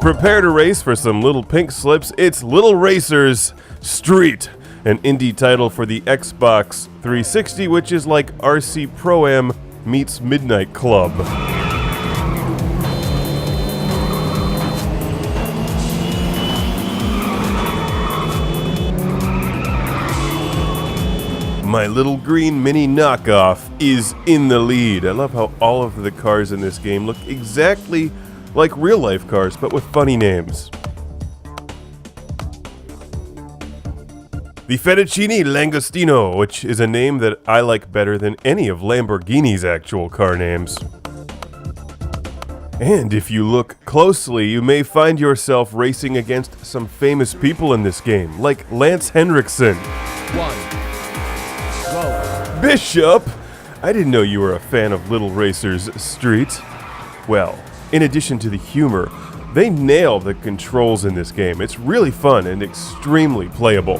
Prepare to race for some little pink slips. It's Little Racers Street, an indie title for the Xbox 360, which is like RC Pro-Am meets Midnight Club. My little green mini knockoff is in the lead. I love how all of the cars in this game look exactly like real-life cars, but with funny names. The Fettuccine Langostino, which is a name that I like better than any of Lamborghini's actual car names. And if you look closely, you may find yourself racing against some famous people in this game, like Lance Henriksen. Bishop! I didn't know you were a fan of Little Racers Street. Well, in addition to the humor, they nail the controls in this game. It's really fun and extremely playable.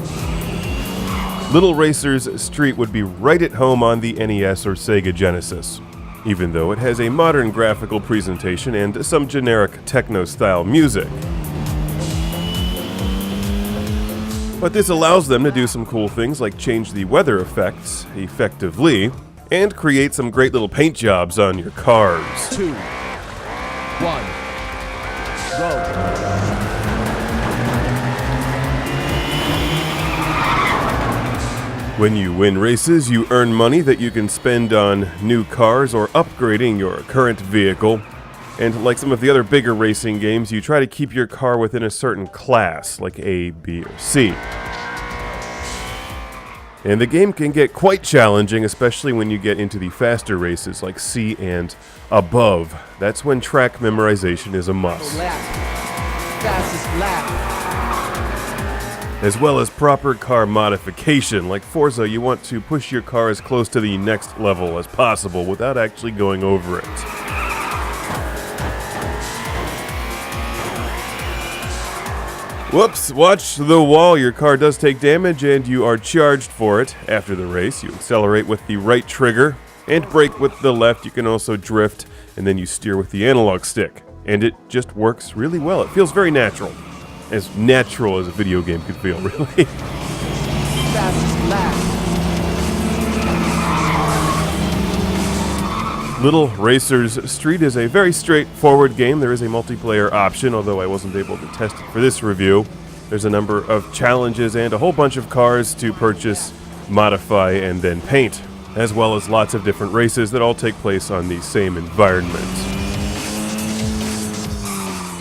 Little Racers Street would be right at home on the NES or Sega Genesis, even though it has a modern graphical presentation and some generic techno-style music. But this allows them to do some cool things like change the weather effects effectively and create some great little paint jobs on your cars. 2, 1, go. When you win races, you earn money that you can spend on new cars or upgrading your current vehicle. And like some of the other bigger racing games, you try to keep your car within a certain class, like A, B, or C. And the game can get quite challenging, especially when you get into the faster races like C and above. That's when track memorization is a must. Fastest lap. As well as proper car modification. Like Forza, you want to push your car as close to the next level as possible without actually going over it. Whoops, watch the wall. Your car does take damage and you are charged for it. After the race, you accelerate with the right trigger and brake with the left. You can also drift and then you steer with the analog stick. And it just works really well. It feels very natural. As natural as a video game could feel, really. Fastest lap. Little Racers Street is a very straightforward game. There is a multiplayer option, although I wasn't able to test it for this review. There's a number of challenges and a whole bunch of cars to purchase, modify, and then paint, as well as lots of different races that all take place on the same environment.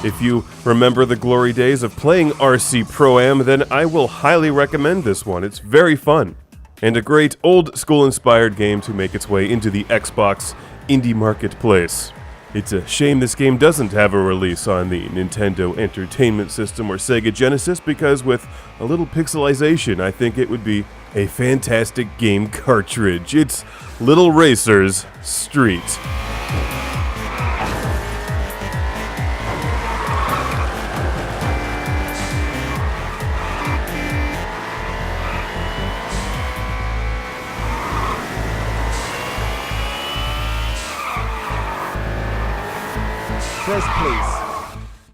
If you remember the glory days of playing RC Pro-Am, then I will highly recommend this one. It's very fun, and a great old-school inspired game to make its way into the Xbox indie marketplace. It's a shame this game doesn't have a release on the Nintendo Entertainment System or Sega Genesis, because with a little pixelization, I think it would be a fantastic game cartridge. It's Little Racers Street. First place.